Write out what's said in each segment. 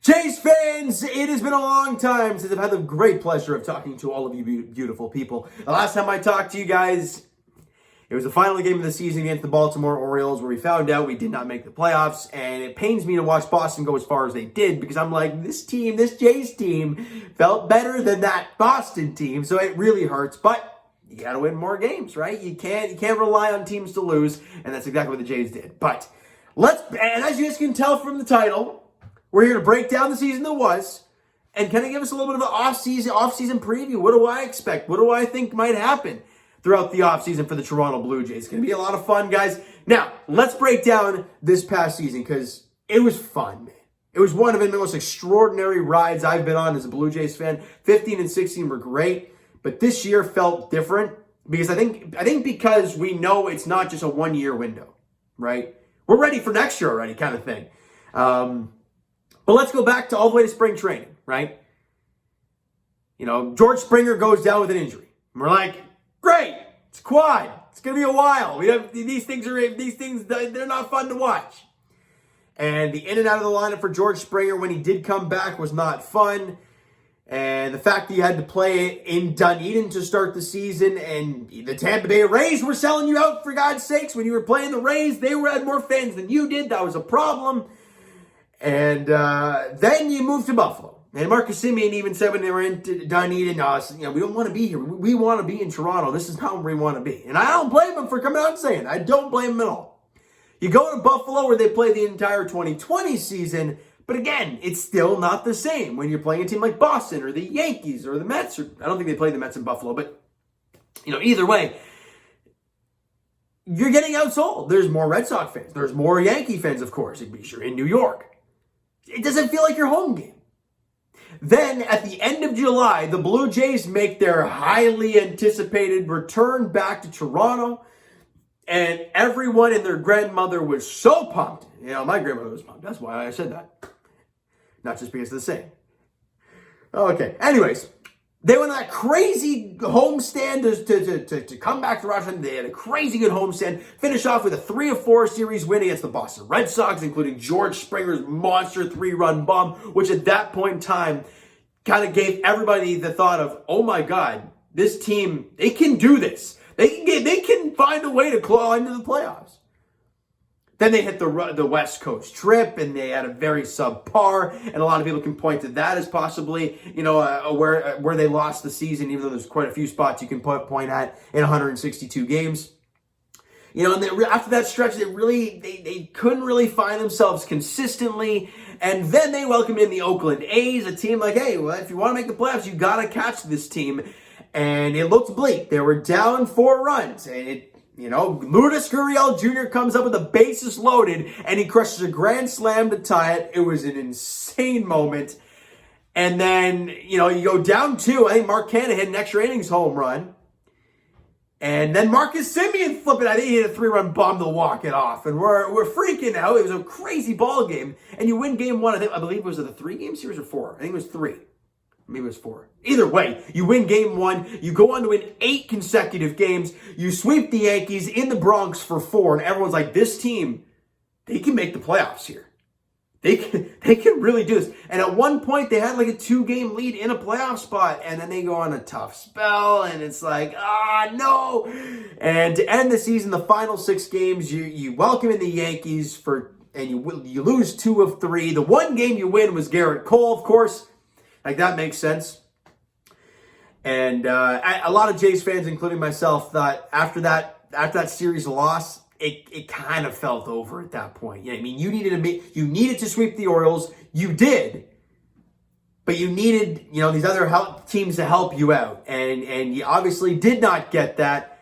Jays fans, it has been a long time since I've had the great pleasure of talking to all of you beautiful people. The last time I talked to you guys, it was the final game of the season against the Baltimore Orioles where we found out we did not make the playoffs, and it pains me to watch Boston go as far as they did because I'm like, this Jays team felt better than that Boston team, so it really hurts, but you got to win more games, right? You can't rely on teams to lose, and that's exactly what the Jays did. But and as you guys can tell from the title, we're here to break down the season that was and kind of give us a little bit of an off-season preview. What do I expect? What do I think might happen throughout the offseason for the Toronto Blue Jays? It's going to be a lot of fun, guys. Now, let's break down this past season because it was fun, man. It was one of the most extraordinary rides I've been on as a Blue Jays fan. 15 and 16 were great, but this year felt different because I think because we know it's not just a one-year window, right? We're ready for next year already kind of thing. But let's go back to all the way to spring training, right? You know, George Springer goes down with an injury. And we're like, great, it's quad. It's going to be a while. These things, they're not fun to watch. And the in and out of the lineup for George Springer when he did come back was not fun. And the fact that you had to play in Dunedin to start the season, and the Tampa Bay Rays were selling you out, for God's sakes. When you were playing the Rays, they had more fans than you did. That was a problem. And then you moved to Buffalo. And Marcus Semien even said when they were in Dunedin, we don't want to be here. We want to be in Toronto. This is not where we want to be. And I don't blame him for coming out and saying it. I don't blame him at all. You go to Buffalo where they play the entire 2020 season, but again, it's still not the same when you're playing a team like Boston or the Yankees or the Mets. I don't think they play the Mets in Buffalo, but either way, you're getting outsold. There's more Red Sox fans. There's more Yankee fans, of course, because you're in New York. It doesn't feel like your home game. Then, at the end of July, the Blue Jays make their highly anticipated return back to Toronto, and everyone and their grandmother was so pumped. My grandmother was pumped. That's why I said that. Not just because of the same. Okay, anyways. They went on that crazy homestand to come back to Russia. They had a crazy good homestand. Finish off with a 3-4 series win against the Boston Red Sox, including George Springer's monster 3-run bomb, which at that point in time kind of gave everybody the thought of, oh my God, this team, they can do this. They can find a way to claw into the playoffs. Then they hit the West Coast trip, and they had a very subpar, and a lot of people can point to that as possibly, where they lost the season, even though there's quite a few spots you can point at in 162 games. And after that stretch, they couldn't really find themselves consistently, and then they welcomed in the Oakland A's, a team like, hey, well, if you want to make the playoffs, you got to catch this team, and it looked bleak. They were down 4 runs, and Vladimir Guerrero Jr. comes up with the bases loaded, and he crushes a grand slam to tie it. It was an insane moment. And then, you go down 2. I think Mark Canha hit an extra innings home run. And then Marcus Semien flipping. I think he hit a 3-run bomb to walk it off. And we're freaking out. It was a crazy ball game. And you win game 1. I believe it was a 3-game series or 4. I think it was 3. Maybe it was 4. Either way, you win game 1. You go on to win 8 consecutive games. You sweep the Yankees in the Bronx for 4. And everyone's like, this team, they can make the playoffs here. They can really do this. And at one point, they had like a 2-game lead in a playoff spot. And then they go on a tough spell. And it's like, no. And to end the season, the final 6 games, you welcome in the Yankees and you lose 2 of 3. The one game you win was Garrett Cole, of course. Like, that makes sense. And a lot of Jays fans, including myself, thought after that series loss, it kind of felt over at that point. You needed to sweep the Orioles. You did. But you needed, these other teams to help you out. And you obviously did not get that,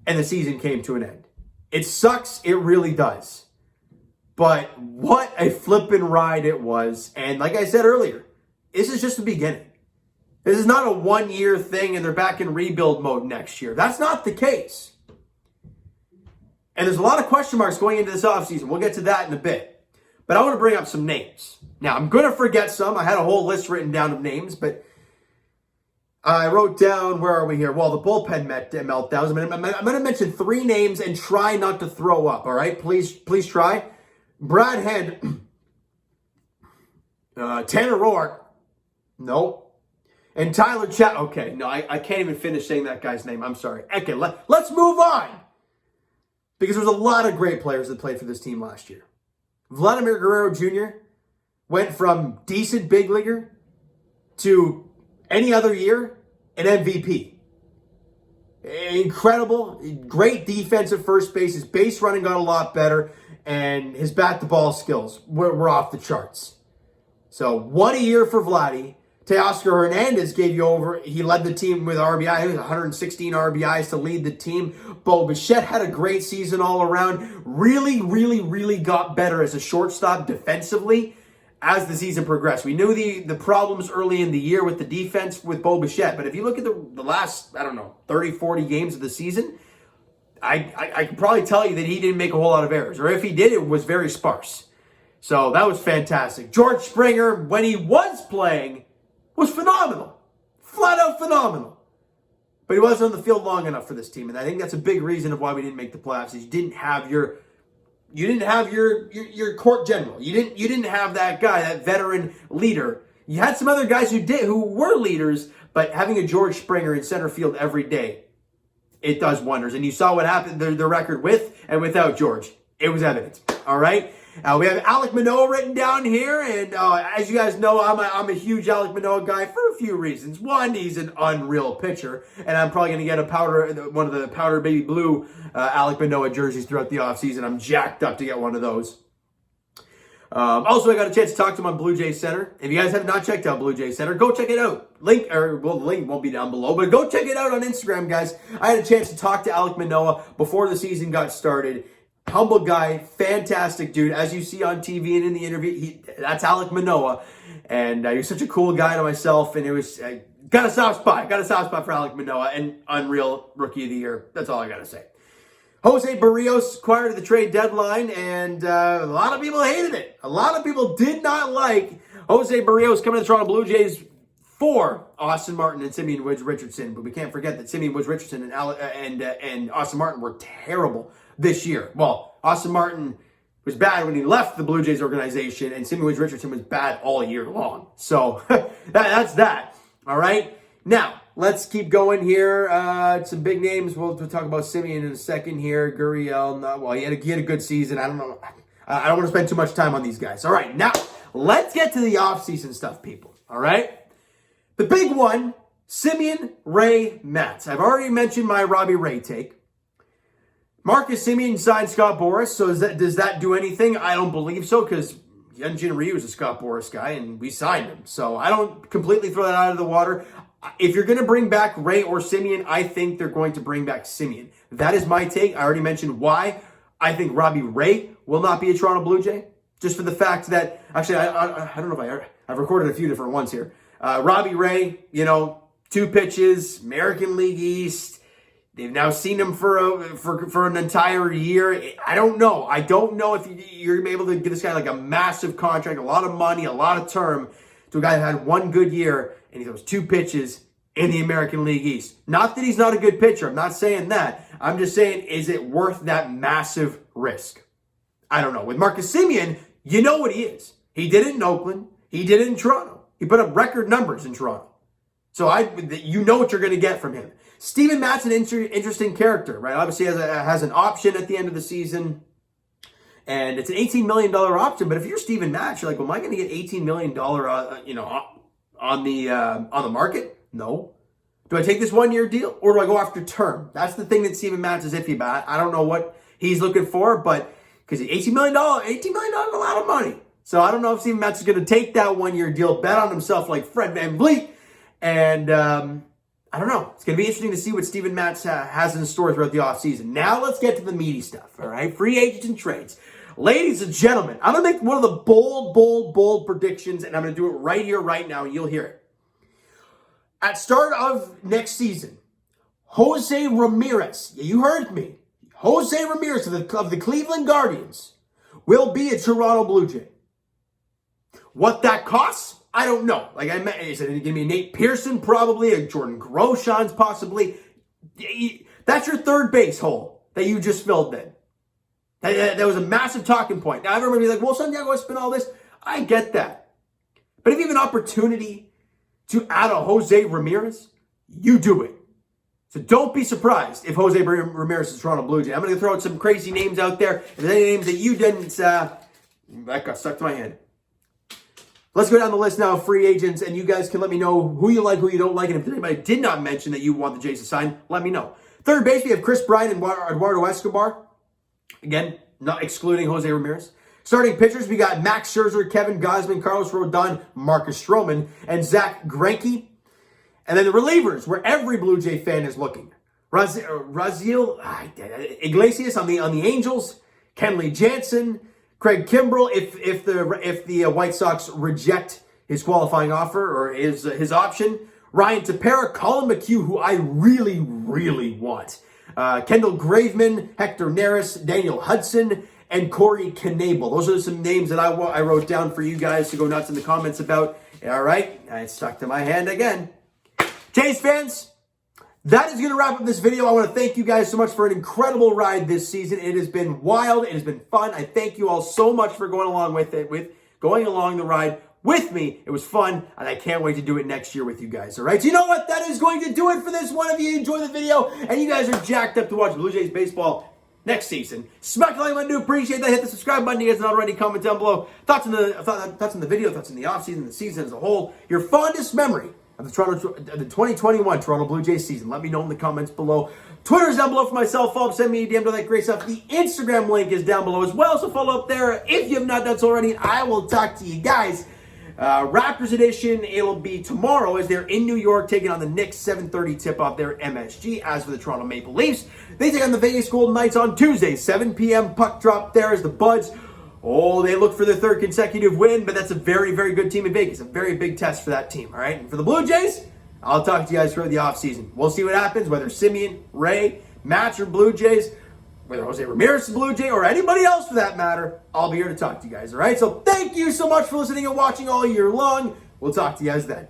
and the season came to an end. It sucks. It really does. But what a flippin' ride it was. And like I said earlier, this is just the beginning. This is not a 1-year thing and they're back in rebuild mode next year. That's not the case. And there's a lot of question marks going into this offseason. We'll get to that in a bit. But I want to bring up some names. Now, I'm going to forget some. I had a whole list written down of names, but I wrote down, where are we here? Well, the bullpen meltdowns. I'm going to mention 3 names and try not to throw up, all right? Please try. Brad Hand... Tanner Roark, nope. And Tyler Chat. Okay, no, I can't even finish saying that guy's name. I'm sorry. Okay, let's move on. Because there's a lot of great players that played for this team last year. Vladimir Guerrero Jr. went from decent big leaguer to any other year an MVP. Incredible, great defensive first base. His base running got a lot better, and his bat-to-ball skills were off the charts. So, what a year for Vladdy. Teoscar Hernandez gave you over. He led the team with RBI. He was 116 RBIs to lead the team. Bo Bichette had a great season all around. Really, really, really got better as a shortstop defensively as the season progressed. We knew the problems early in the year with the defense with Bo Bichette. But if you look at the last, 30, 40 games of the season, I can probably tell you that he didn't make a whole lot of errors. Or if he did, it was very sparse. So that was fantastic. George Springer, when he was playing, was phenomenal. Flat out phenomenal. But he wasn't on the field long enough for this team. And I think that's a big reason of why we didn't make the playoffs. Is you didn't have your court general. You didn't have that guy, that veteran leader. You had some other guys who were leaders, but having a George Springer in center field every day, it does wonders. And you saw what happened, the record with and without George. It was evident. All right? We have Alec Manoa written down here, and as you guys know, I'm a huge Alec Manoa guy for a few reasons. One, he's an unreal pitcher, and I'm probably going to get one of the powder baby blue Alec Manoa jerseys throughout the offseason. I'm jacked up to get one of those. Also, I got a chance to talk to him on Blue Jays Center. If you guys have not checked out Blue Jays Center, go check it out. The link won't be down below, but go check it out on Instagram, guys. I had a chance to talk to Alec Manoa before the season got started. Humble guy, fantastic dude. As you see on TV and in the interview, that's Alec Manoa. And he was such a cool guy to myself. And it was, got a soft spot for Alec Manoa. And unreal Rookie of the Year. That's all I got to say. Jose Barrios acquired at the trade deadline. And a lot of people hated it. A lot of people did not like Jose Barrios coming to the Toronto Blue Jays for Austin Martin and Simeon Woods Richardson. But we can't forget that Simeon Woods Richardson and Austin Martin were terrible this year. Well, Austin Martin was bad when he left the Blue Jays organization, and Simeon Woods Richardson was bad all year long. So that's that. All right. Now let's keep going here. Some big names. We'll talk about Simeon in a second here. Gurriel. He had a good season. I don't know. I don't want to spend too much time on these guys. All right. Now let's get to the offseason stuff, people. All right. The big one: Simeon, Ray, Matz. I've already mentioned my Robbie Ray take. Marcus Semien signed Scott Boras, so does that do anything? I don't believe so, because Hyunjin Ryu is a Scott Boras guy, and we signed him. So I don't completely throw that out of the water. If you're going to bring back Ray or Semien, I think they're going to bring back Semien. That is my take. I already mentioned why. I think Robbie Ray will not be a Toronto Blue Jay, just for the fact that, actually, I don't know if I've recorded a few different ones here. Robbie Ray, 2 pitches, American League East. They've now seen him for an entire year. I don't know. I don't know if you're going to be able to give this guy like a massive contract, a lot of money, a lot of term to a guy that had 1 good year and he throws 2 pitches in the American League East. Not that he's not a good pitcher. I'm not saying that. I'm just saying, is it worth that massive risk? I don't know. With Marcus Semien, you know what he is. He did it in Oakland. He did it in Toronto. He put up record numbers in Toronto. So you know what you're going to get from him. Steven Matt's an interesting character, right? Obviously has an option at the end of the season, and it's an $18 million option. But if you're Steven Matz, you're like, well, am I going to get $18 million, on the market? No. Do I take this 1-year deal, or do I go after term? That's the thing that Steven Matz is iffy about. I don't know what he's looking for, but because $18 million is a lot of money. So I don't know if Steven Matz is going to take that 1-year deal, bet on himself like Fred VanVleet, and I don't know. It's going to be interesting to see what Steven Matz has in store throughout the offseason. Now let's get to the meaty stuff, all right? Free agents and trades. Ladies and gentlemen, I'm going to make one of the bold predictions, and I'm going to do it right here, right now, and you'll hear it. At start of next season, Jose Ramirez, you heard me, Jose Ramirez of the Cleveland Guardians will be a Toronto Blue Jay. What that costs, I don't know. Like I said, it's going to be a Nate Pearson probably, a Jordan Groshans possibly. That's your third base hole that you just filled in. That was a massive talking point. Now everybody's like, well, Santiago has spent all this. I get that. But if you have an opportunity to add a Jose Ramirez, you do it. So don't be surprised if Jose Ramirez is Toronto Blue Jay. I'm going to throw out some crazy names out there. If there's any names that you didn't, that got stuck to my hand. Let's go down the list now of free agents, and you guys can let me know who you like, who you don't like, and if anybody did not mention that you want the Jays to sign, let me know. Third base, we have Chris Bryant and Eduardo Escobar. Again, not excluding Jose Ramirez. Starting pitchers, we got Max Scherzer, Kevin Gausman, Carlos Rodon, Marcus Stroman, and Zach Greinke. And then the relievers, where every Blue Jay fan is looking. Raziel Iglesias on the Angels, Kenley Jansen, Craig Kimbrell, if the White Sox reject his qualifying offer or his option. Ryan Tepera, Colin McHugh, who I really, really want. Kendall Graveman, Hector Neris, Daniel Hudson, and Corey Knebel. Those are some names that I wrote down for you guys to go nuts in the comments about. All right, it stuck to my hand again. Jays fans, that is going to wrap up this video. I want to thank you guys so much for an incredible ride this season. It has been wild. It has been fun. I thank you all so much for going along going along the ride with me. It was fun, and I can't wait to do it next year with you guys. All right, so you know what? That is going to do it for this one. If you enjoyed the video and you guys are jacked up to watch Blue Jays baseball next season, smack the like button. I do appreciate that. Hit the subscribe button. You guys not already. Comment down below. Thoughts on the video. Thoughts on the offseason, the season as a whole. Your fondest memory of the 2021 Toronto Blue Jays season. Let me know in the comments below. Twitter's down below for myself. Follow up, send me a DM to that great stuff. The Instagram link is down below as well, so follow up there if you have not done so already. I will talk to you guys. Raptors edition, it'll be tomorrow as they're in New York taking on the Knicks, 7:30 tip-off there at MSG. As for the Toronto Maple Leafs, they take on the Vegas Golden Knights on Tuesday, 7 p.m. Puck drop there as the Buds. Oh, they look for their third consecutive win, but that's a very, very good team in Vegas. A very big test for that team, all right? And for the Blue Jays, I'll talk to you guys throughout the offseason. We'll see what happens, whether Simeon, Ray, Match, or Blue Jays, whether Jose Ramirez is Blue Jay, or anybody else for that matter, I'll be here to talk to you guys, all right? So thank you so much for listening and watching all year long. We'll talk to you guys then.